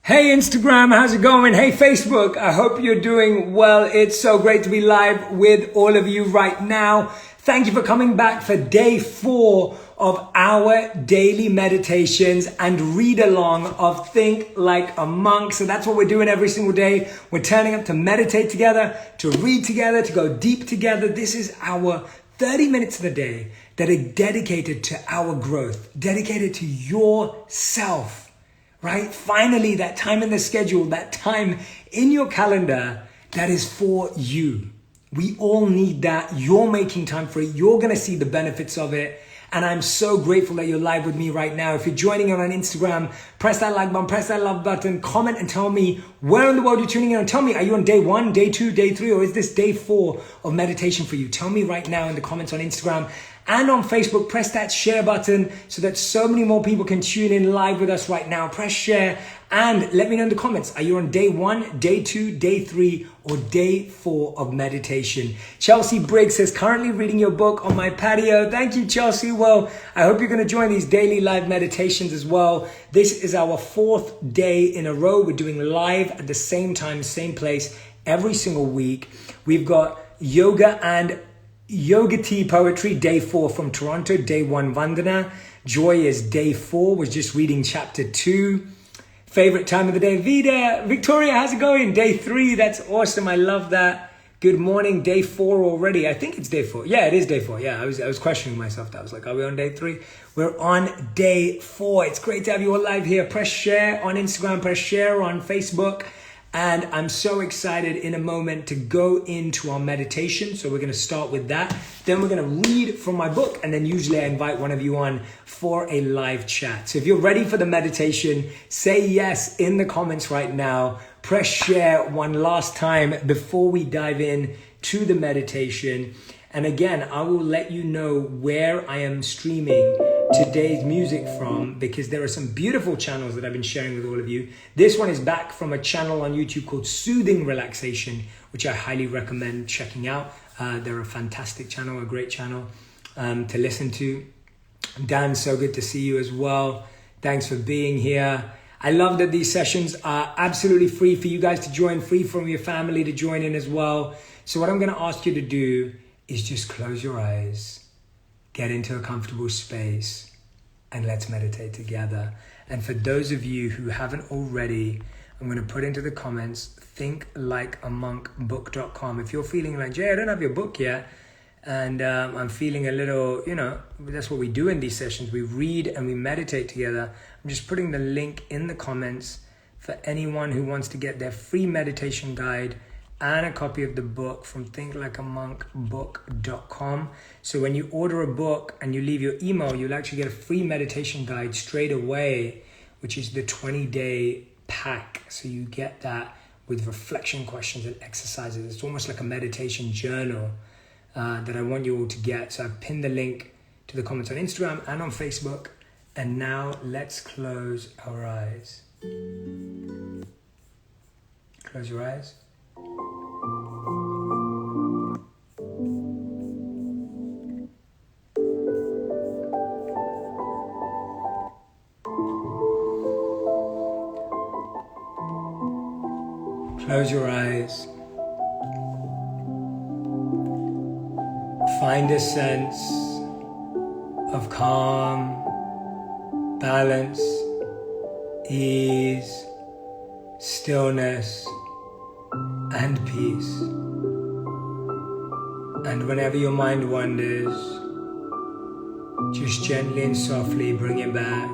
Hey Instagram, how's it going? Hey Facebook, I hope you're doing well. It's so great to be live with all of you right now. Thank you for coming back for day 4 of our daily meditations and read along of Think Like a Monk. So that's what we're doing every single day. We're turning up to meditate together, to read together, to go deep together. This is our 30 minutes of the day that are dedicated to our growth, dedicated to yourself. Right? Finally, that time in the schedule, that time in your calendar that is for you. We all need that. You're making time for it. You're going to see the benefits of it. And I'm so grateful that you're live with me right now. If you're joining in on Instagram, press that like button, press that love button, comment and tell me where in the world you're tuning in. And tell me, are you on day 1, day 2, day 3, or is this day 4 of meditation for you? Tell me right now in the comments on Instagram. And on Facebook, press that share button so that so many more people can tune in live with us right now. Press share and let me know in the comments. Are you on day 1, day 2, day 3, or day 4 of meditation? Chelsea Briggs says, currently reading your book on my patio. Thank you, Chelsea. Well, I hope you're going to join these daily live meditations as well. This is our 4th day in a row. We're doing live at the same time, same place every single week. We've got yoga and Yoga Tea Poetry, day 4 from Toronto, day 1 Vandana. Joy is day 4, was just reading chapter 2. Favorite time of the day, Vida. Victoria, how's it going? Day 3, that's awesome, I love that. Good morning, day 4 already. I think it's day 4. Yeah, it is day 4. Yeah, I was questioning myself. I was like, are we on day 3? We're on day 4. It's great to have you all live here. Press share on Instagram, press share on Facebook. And I'm so excited in a moment to go into our meditation. So we're going to start with that. Then we're going to read from my book. And then usually I invite one of you on for a live chat. So if you're ready for the meditation, say yes in the comments right now. Press share one last time before we dive in to the meditation. And again, I will let you know where I am streaming today's music from, because there are some beautiful channels that I've been sharing with all of you. This one is back from a channel on YouTube called Soothing Relaxation, which I highly recommend checking out. They're a fantastic channel, a great channel to listen to. Dan, so good to see you as well. Thanks for being here. I love that these sessions are absolutely free for you guys to join, free from your family to join in as well. So what I'm going to ask you to do is just close your eyes. Get into a comfortable space and let's meditate together. And for those of you who haven't already, I'm going to put into the comments, thinklikeamonkbook.com. If you're feeling like, Jay, I don't have your book yet, and I'm feeling a little, that's what we do in these sessions. We read and we meditate together. I'm just putting the link in the comments for anyone who wants to get their free meditation guide and a copy of the book from thinklikeamonkbook.com. So when you order a book and you leave your email, you'll actually get a free meditation guide straight away, which is the 20-day pack. So you get that with reflection questions and exercises. It's almost like a meditation journal that I want you all to get. So I've pinned the link to the comments on Instagram and on Facebook. And now let's close our eyes. Close your eyes. Close your eyes. Find a sense of calm, balance, ease, stillness, and peace. And whenever your mind wanders, just gently and softly bring it back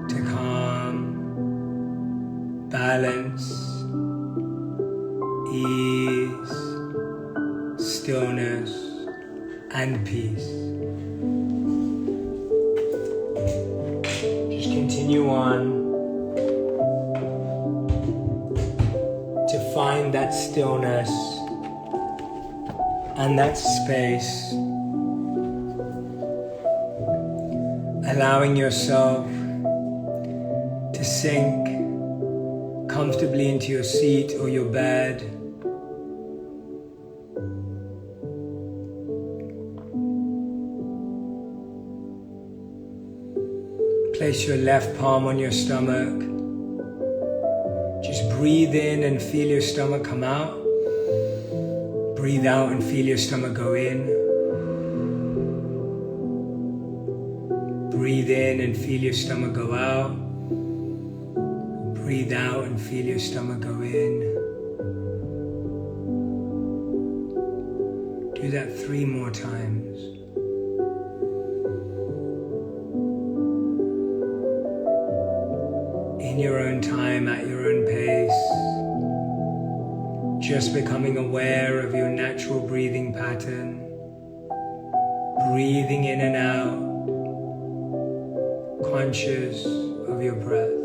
to calm, balance, ease, stillness, and peace. Just continue on to find that stillness and that space, allowing yourself to sink comfortably into your seat or your bed. Place your left palm on your stomach Just breathe in and feel your stomach come out. Breathe out and feel your stomach go in. Breathe in and feel your stomach go out. Breathe out and feel your stomach go in. Do that 3 more times. In your own time, at your own pace. Just becoming aware of your natural breathing pattern. Breathing in and out. Conscious of your breath.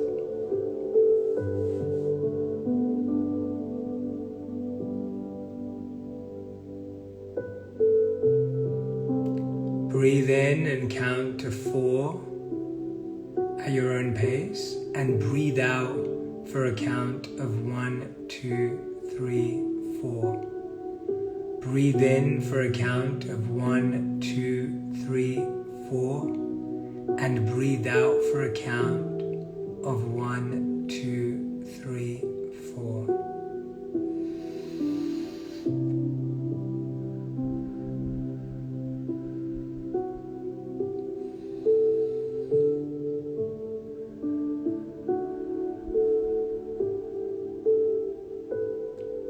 Breathe in and count to 4 at your own pace, and breathe out for a count of 1, 2, 3, 4. Breathe in for a count of 1, 2, 3, 4, and breathe out for a count of 1, 2, 3, 4.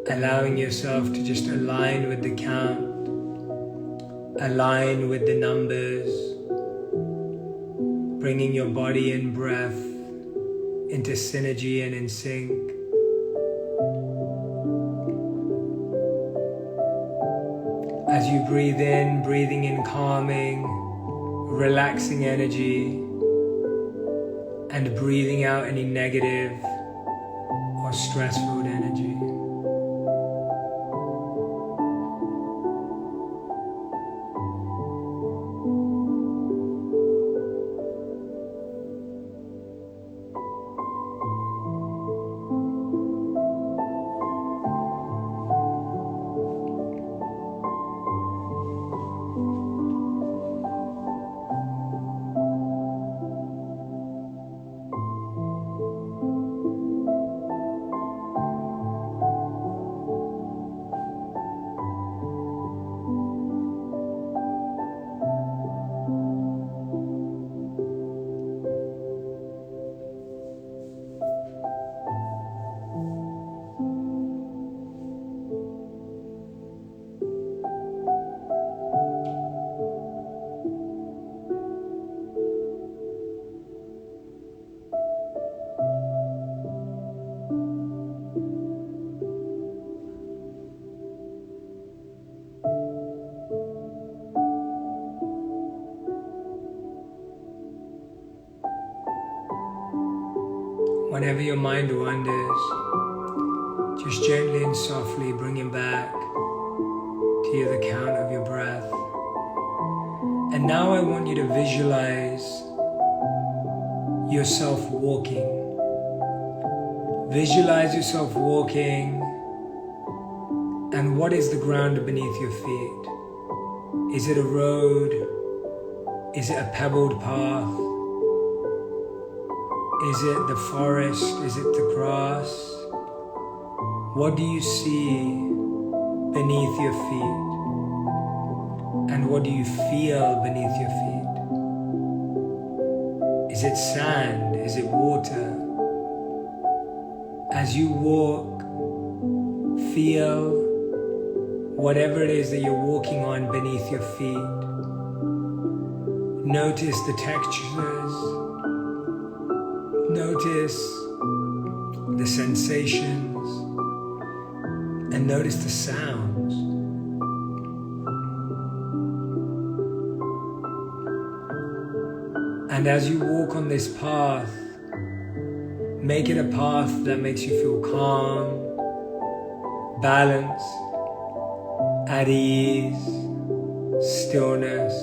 Allowing yourself to just align with the count, align with the numbers, bringing your body and breath into synergy and in sync. As you breathe in, breathing in calming, relaxing energy, and breathing out any negative or stressful energy. Whenever your mind wanders, just gently and softly bring it back to the count of your breath. And now I want you to visualize yourself walking. Visualize yourself walking, and what is the ground beneath your feet? Is it a road? Is it a pebbled path? Is it the forest? Is it the grass? What do you see beneath your feet? And what do you feel beneath your feet? Is it sand? Is it water? As you walk, feel whatever it is that you're walking on beneath your feet. Notice the textures. Notice the sensations, and notice the sounds. And as you walk on this path, make it a path that makes you feel calm, balanced, at ease, stillness,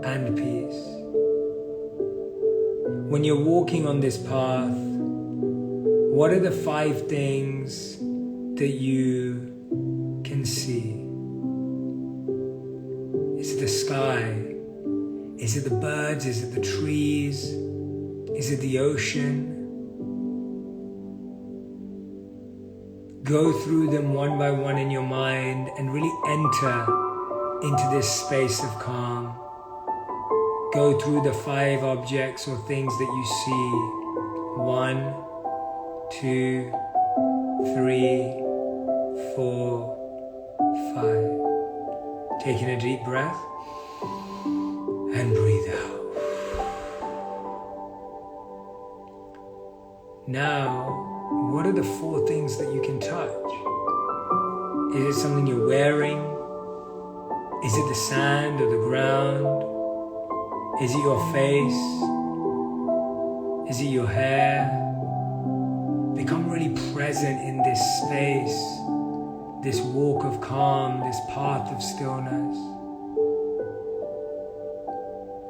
and peace. When you're walking on this path, what are the 5 things that you can see? Is it the sky? Is it the birds? Is it the trees? Is it the ocean? Go through them one by one in your mind and really enter into this space of calm. Go through the 5 objects or things that you see. 1, 2, 3, 4, 5. Taking a deep breath and breathe out. Now, what are the 4 things that you can touch? Is it something you're wearing? Is it the sand or the ground? Is it your face? Is it your hair? Become really present in this space, this walk of calm, this path of stillness.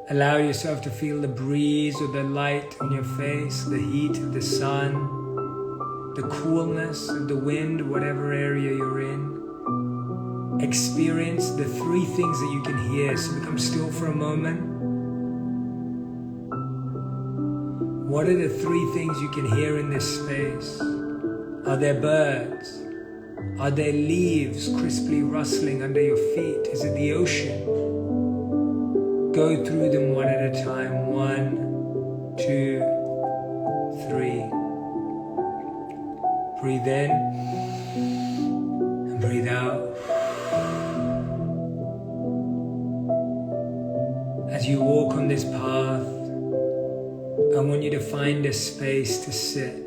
Allow yourself to feel the breeze or the light on your face, the heat of the sun, the coolness of the wind, whatever area you're in. Experience the 3 things that you can hear, so become still for a moment. What are the 3 things you can hear in this space? Are there birds? Are there leaves crisply rustling under your feet? Is it the ocean? Go through them one at a time. 1, 2, 3. Breathe in and breathe out. As you walk on this path, I want you to find a space to sit.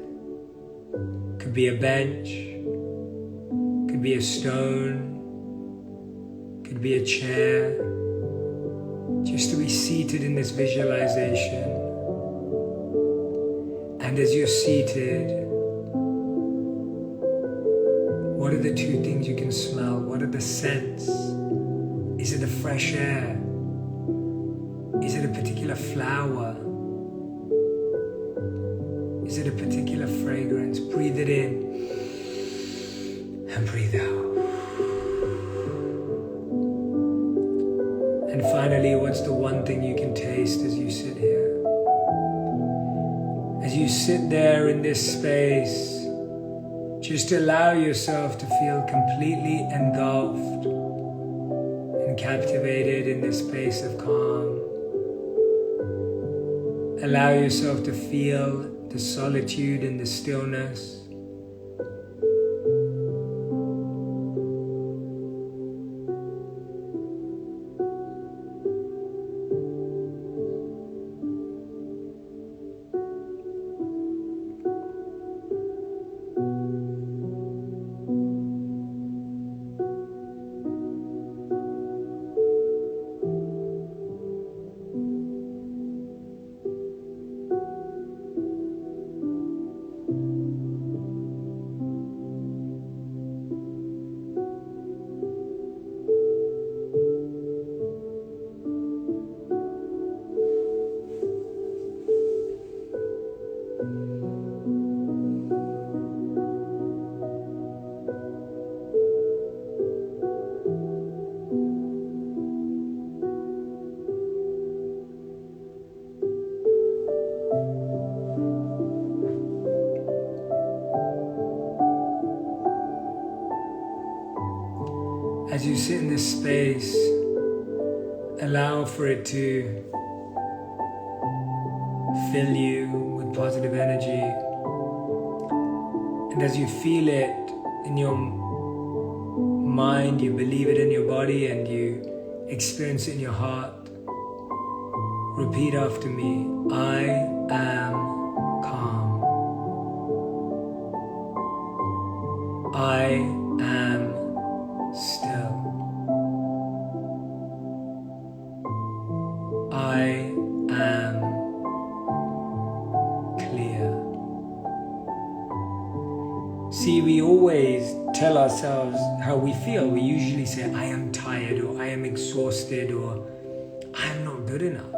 Could be a bench, could be a stone, could be a chair. Just to be seated in this visualization. And as you're seated, what are the 2 things you can smell? What are the scents? Is it the fresh air? Is it a particular flower? Is it a particular fragrance? Breathe it in and breathe out. And finally, what's the one thing you can taste as you sit here? As you sit there in this space, just allow yourself to feel completely engulfed and captivated in this space of calm. Allow yourself to feel the solitude and the stillness. As you sit in this space, allow for it to fill you with positive energy. And as you feel it in your mind, you believe it in your body, and you experience it in your heart, repeat after me. I am calm. I am still. I am clear. See, we always tell ourselves how we feel. We usually say, I am tired, or I am exhausted, or I am not good enough.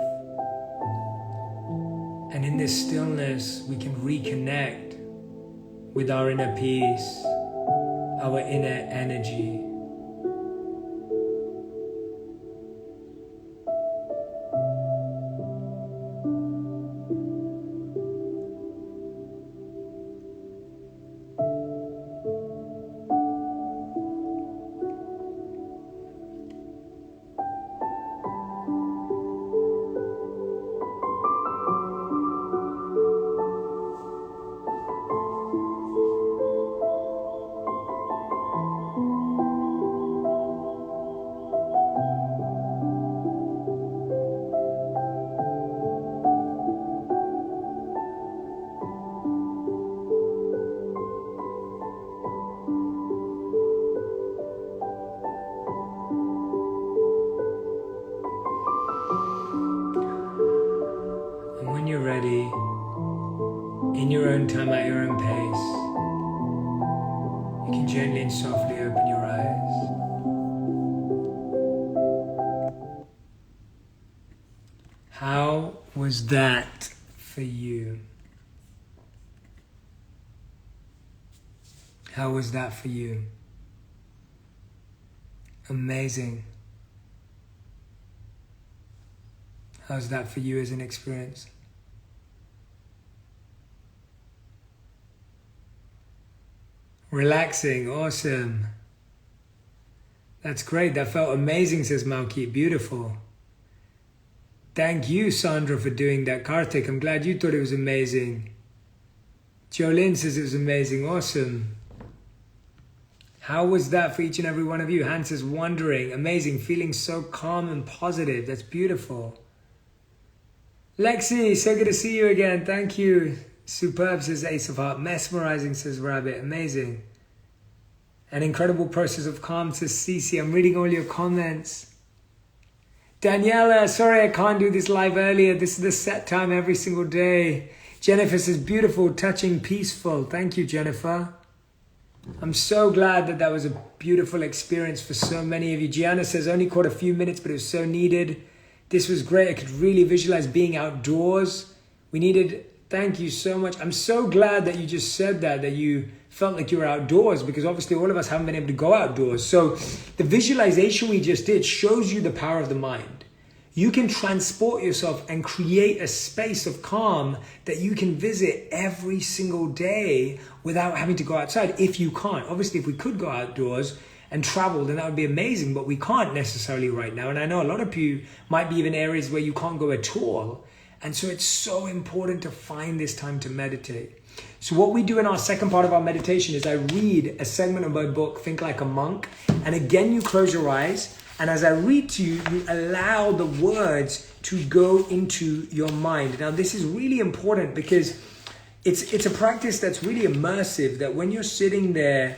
And in this stillness, we can reconnect with our inner peace, our inner energy. time at your own pace. You can gently and softly open your eyes. How was that for you? How was that for you? Amazing. How's that for you as an experience? Relaxing, awesome. That's great. That felt amazing, says Malki. Beautiful. Thank you, Sandra, for doing that. Karthik, I'm glad you thought it was amazing. Jolene says it was amazing. Awesome. How was that for each and every one of you? Hans is wondering. Amazing. Feeling so calm and positive. That's beautiful. Lexi, so good to see you again. Thank you. Superb, says Ace of Heart. Mesmerizing, says Rabbit. Amazing. An incredible process of calm, says Cece. I'm reading all your comments. Daniela, sorry I can't do this live earlier. This is the set time every single day. Jennifer says, beautiful, touching, peaceful. Thank you, Jennifer. I'm so glad that that was a beautiful experience for so many of you. Gianna says, only caught a few minutes, but it was so needed. This was great. I could really visualize being outdoors. Thank you so much. I'm so glad that you just said that you felt like you were outdoors, because obviously all of us haven't been able to go outdoors. So the visualization we just did shows you the power of the mind. You can transport yourself and create a space of calm that you can visit every single day without having to go outside if you can't. Obviously, if we could go outdoors and travel, then that would be amazing, but we can't necessarily right now. And I know a lot of you might be in areas where you can't go at all. And so it's so important to find this time to meditate. So what we do in our second part of our meditation is I read a segment of my book, Think Like a Monk. And again, you close your eyes. And as I read to you, you allow the words to go into your mind. Now, this is really important because it's a practice that's really immersive, that when you're sitting there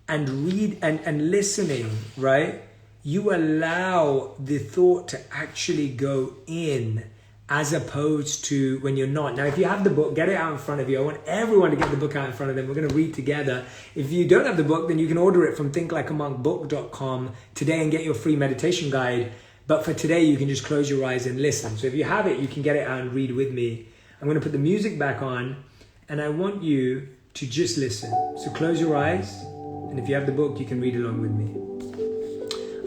and read and listening, right, you allow the thought to actually go in, as opposed to when you're not. Now, if you have the book, get it out in front of you. I want everyone to get the book out in front of them. We're going to read together. If you don't have the book, then you can order it from thinklikeamonkbook.com today and get your free meditation guide. But for today, you can just close your eyes and listen. So if you have it, you can get it out and read with me. I'm going to put the music back on, and I want you to just listen. So close your eyes, and if you have the book, you can read along with me.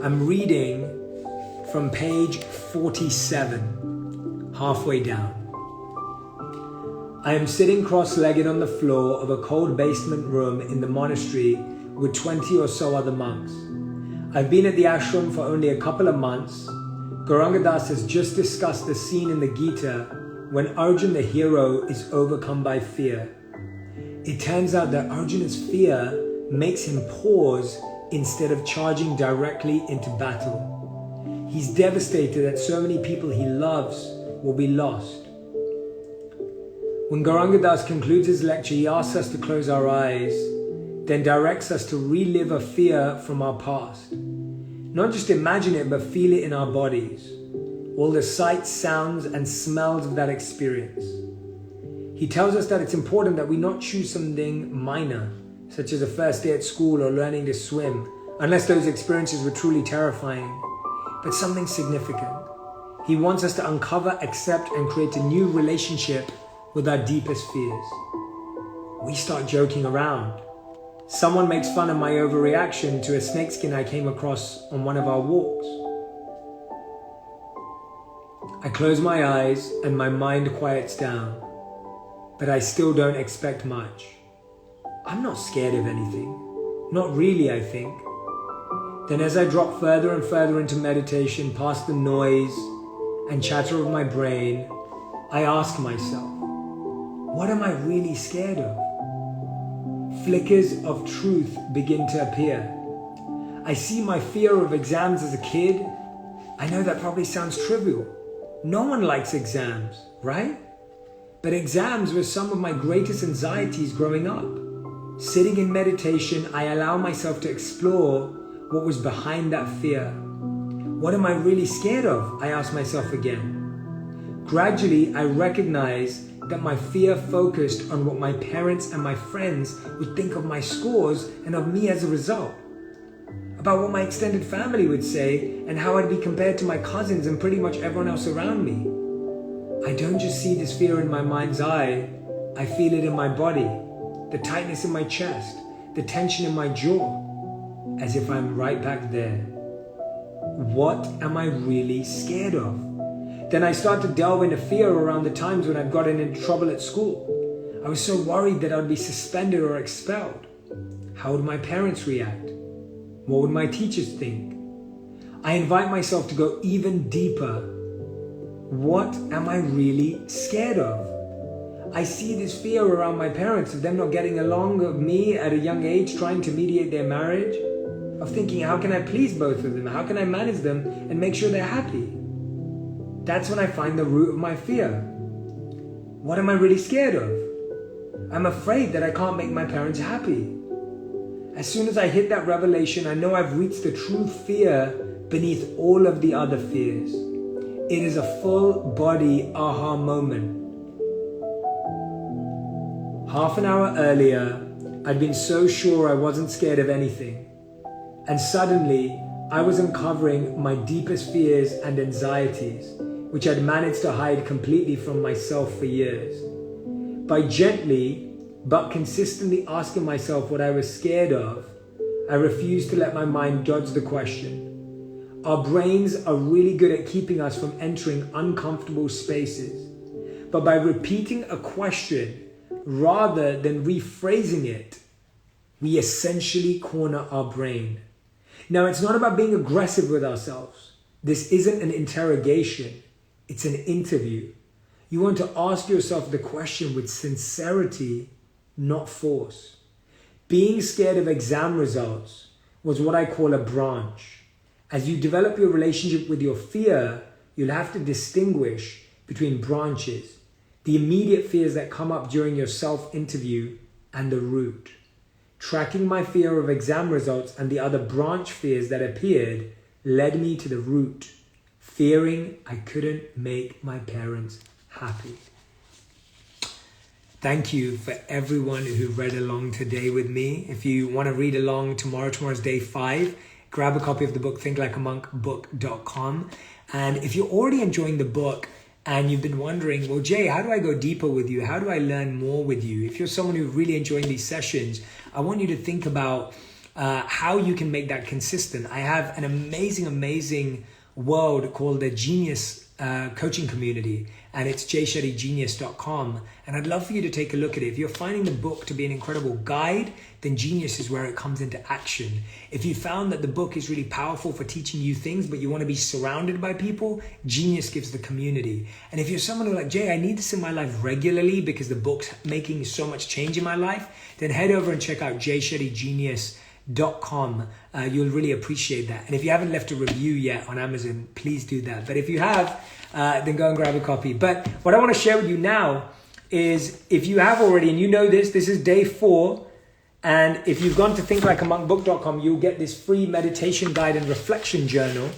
I'm reading from page 47. Halfway down. I am sitting cross-legged on the floor of a cold basement room in the monastery with 20 or so other monks. I've been at the ashram for only a couple of months. Gauranga Das has just discussed the scene in the Gita when Arjun the hero is overcome by fear. It turns out that Arjuna's fear makes him pause instead of charging directly into battle. He's devastated that so many people he loves will be lost. When Gauranga Das concludes his lecture, he asks us to close our eyes, then directs us to relive a fear from our past. Not just imagine it, but feel it in our bodies. All the sights, sounds, and smells of that experience. He tells us that it's important that we not choose something minor, such as a first day at school or learning to swim, unless those experiences were truly terrifying, but something significant. He wants us to uncover, accept, and create a new relationship with our deepest fears. We start joking around. Someone makes fun of my overreaction to a snakeskin I came across on one of our walks. I close my eyes and my mind quiets down, but I still don't expect much. I'm not scared of anything. Not really, I think. Then as I drop further and further into meditation, past the noise and chatter of my brain, I ask myself, what am I really scared of? Flickers of truth begin to appear. I see my fear of exams as a kid. I know that probably sounds trivial. No one likes exams, right? But exams were some of my greatest anxieties growing up. Sitting in meditation, I allow myself to explore what was behind that fear. What am I really scared of? I ask myself again. Gradually, I recognize that my fear focused on what my parents and my friends would think of my scores and of me as a result. About what my extended family would say and how I'd be compared to my cousins and pretty much everyone else around me. I don't just see this fear in my mind's eye, I feel it in my body, the tightness in my chest, the tension in my jaw, as if I'm right back there. What am I really scared of? Then I start to delve into fear around the times when I'd gotten into trouble at school. I was so worried that I'd be suspended or expelled. How would my parents react? What would my teachers think? I invite myself to go even deeper. What am I really scared of? I see this fear around my parents of them not getting along with me at a young age, trying to mediate their marriage, of thinking, how can I please both of them? How can I manage them and make sure they're happy? That's when I find the root of my fear. What am I really scared of? I'm afraid that I can't make my parents happy. As soon as I hit that revelation, I know I've reached the true fear beneath all of the other fears. It is a full body aha moment. Half an hour earlier, I'd been so sure I wasn't scared of anything. And suddenly, I was uncovering my deepest fears and anxieties, which I'd managed to hide completely from myself for years. By gently, but consistently asking myself what I was scared of, I refused to let my mind dodge the question. Our brains are really good at keeping us from entering uncomfortable spaces. But by repeating a question, rather than rephrasing it, we essentially corner our brain. Now, it's not about being aggressive with ourselves. This isn't an interrogation. It's an interview. You want to ask yourself the question with sincerity, not force. Being scared of exam results was what I call a branch. As you develop your relationship with your fear, you'll have to distinguish between branches, the immediate fears that come up during your self-interview and the root. Tracking my fear of exam results and the other branch fears that appeared led me to the root, fearing I couldn't make my parents happy. Thank you for everyone who read along today with me. If you want to read along tomorrow's day 5, grab a copy of the book, thinklikeamonkbook.com. And if you're already enjoying the book and you've been wondering, well, Jay, how do I go deeper with you? How do I learn more with you? If you're someone who's really enjoying these sessions, I want you to think about how you can make that consistent. I have an amazing world called the Genius coaching community, and it's jshettygenius.com, and I'd love for you to take a look at it. If you're finding the book to be an incredible guide, then Genius is where it comes into action. If you found that the book is really powerful for teaching you things, but you want to be surrounded by people, Genius gives the community. And if you're someone who's like, Jay, I need this in my life regularly because the book's making so much change in my life, then head over and check out jshettygenius.com. You'll really appreciate that. And if you haven't left a review yet on Amazon, please do that. But if you have, then go and grab a copy. But what I want to share with you now is, if you have already, and you know this is day 4. And if you've gone to thinklikeamonkbook.com, you'll get this free meditation guide and reflection journal.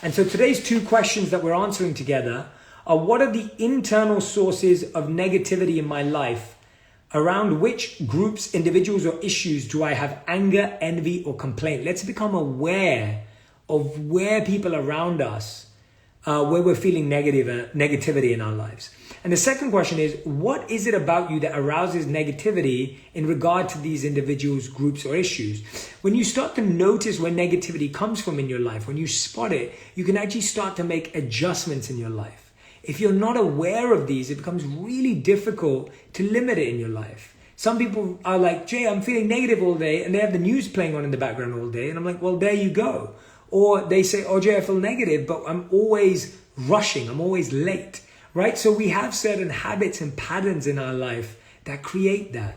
And so today's 2 questions that we're answering together are, what are the internal sources of negativity in my life? Around which groups, individuals, or issues do I have anger, envy, or complaint? Let's become aware of where people around us, where we're feeling negativity in our lives. And the second question is, what is it about you that arouses negativity in regard to these individuals, groups, or issues? When you start to notice where negativity comes from in your life, when you spot it, you can actually start to make adjustments in your life. If you're not aware of these, it becomes really difficult to limit it in your life. Some people are like, Jay, I'm feeling negative all day, and they have the news playing on in the background all day. And I'm like, well, there you go. Or they say, oh, Jay, I feel negative, but I'm always rushing. I'm always late, right? So we have certain habits and patterns in our life that create that.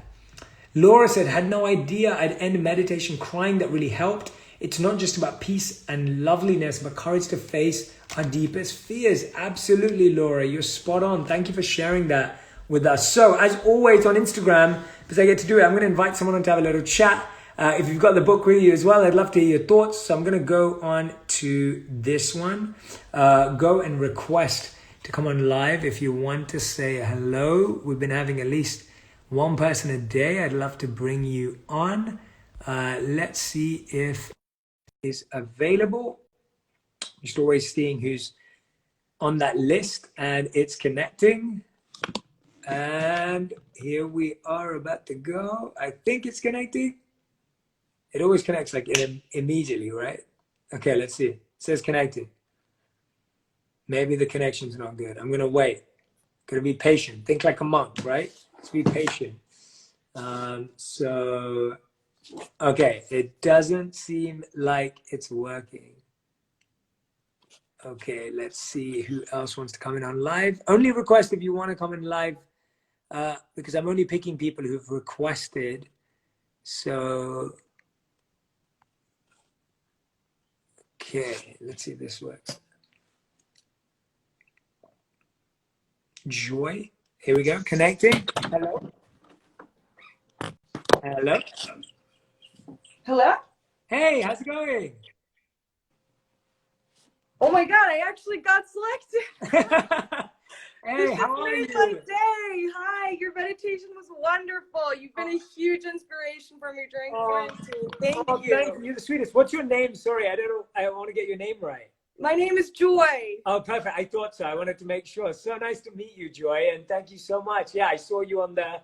Laura said, had no idea I'd end meditation crying. That really helped. It's not just about peace and loveliness, but courage to face our deepest fears. Absolutely, Laura, you're spot on. Thank you for sharing that with us. So as always on Instagram, because I get to do it, I'm going to invite someone on to have a little chat. If you've got the book with you as well, I'd love to hear your thoughts. So I'm going to go on to this one. Go and request to come on live. If you want to say hello, we've been having at least one person a day. I'd love to bring you on. Let's see if is available. Just always seeing who's on that list, and it's connecting. And here we are about to go. I think it's connecting. It always connects like immediately, right? Okay, let's see. It says connected. Maybe the connection's not good. I'm gonna wait. Gotta be patient. Think like a monk, right? Let's be patient. Okay, it doesn't seem like it's working. Okay, let's see who else wants to come in on live. Only request if you want to come in live, because I'm only picking people who've requested. So, okay, let's see if this works. Joy, here we go, connecting. Hello. Hello. Hello? Hey, how's it going? Oh my God, I actually got selected. Hey, how are you? My day. Hi, your meditation was wonderful. You've been a huge inspiration for me during quarantine. Thank you. Thank you. You're the sweetest. What's your name? Sorry, I want to get your name right. My name is Joy. Oh, perfect. I thought so. I wanted to make sure. So nice to meet you, Joy, and thank you so much. Yeah, I saw you on the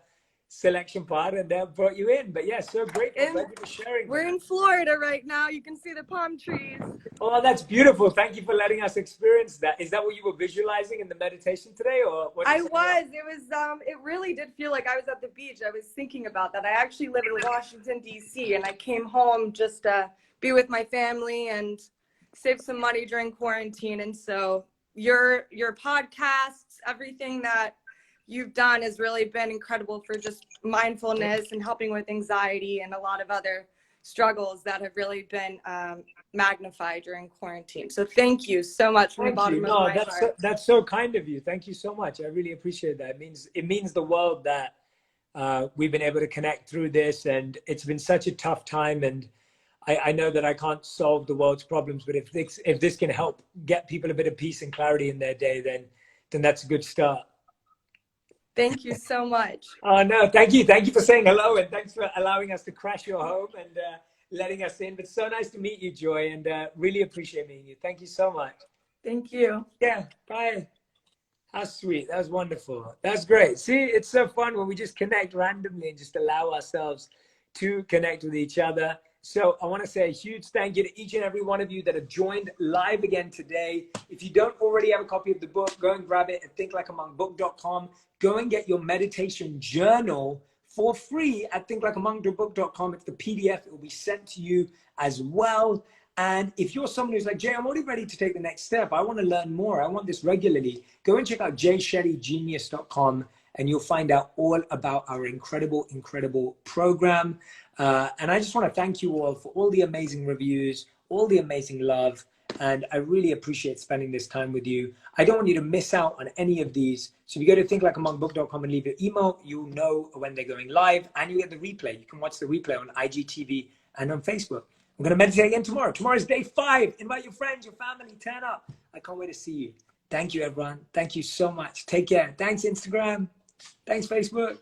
selection part and brought you in. But yeah, so great. Thank you for sharing. We're in Florida right now. You can see the palm trees. Oh, that's beautiful. Thank you for letting us experience that. Is that what you were visualizing in the meditation today, or what? I was. It was. It really did feel like I was at the beach. I was thinking about that. I actually live in Washington D.C. and I came home just to be with my family and save some money during quarantine. And so your podcasts, everything that you've done has really been incredible for just mindfulness and helping with anxiety and a lot of other struggles that have really been magnified during quarantine. So thank you so much from the bottom of my heart. That's so kind of you. Thank you so much. I really appreciate that. It means the world that we've been able to connect through this, and it's been such a tough time. And I know that I can't solve the world's problems, but if this can help get people a bit of peace and clarity in their day, then that's a good start. Thank you so much. Oh, no, thank you. Thank you for saying hello, and thanks for allowing us to crash your home and letting us in. But so nice to meet you, Joy, and really appreciate meeting you. Thank you so much. Thank you. Yeah, bye. How sweet. That was wonderful. That's great. See, it's so fun when we just connect randomly and just allow ourselves to connect with each other. So I want to say a huge thank you to each and every one of you that have joined live again today. If you don't already have a copy of the book, go and grab it at thinklikeamonkbook.com. Go and get your meditation journal for free at thinklikeamonkbook.com. It's the PDF. It will be sent to you as well. And if you're someone who's like, Jay, I'm already ready to take the next step. I want to learn more. I want this regularly. Go and check out jayshettygenius.com and you'll find out all about our incredible, incredible program. And I just want to thank you all for all the amazing reviews, all the amazing love. And I really appreciate spending this time with you. I don't want you to miss out on any of these. So if you go to thinklikeamonkbook.com and leave your email, you'll know when they're going live and you get the replay. You can watch the replay on IGTV and on Facebook. We're going to meditate again tomorrow. Tomorrow is day 5. Invite your friends, your family, turn up. I can't wait to see you. Thank you, everyone. Thank you so much. Take care. Thanks, Instagram. Thanks, Facebook.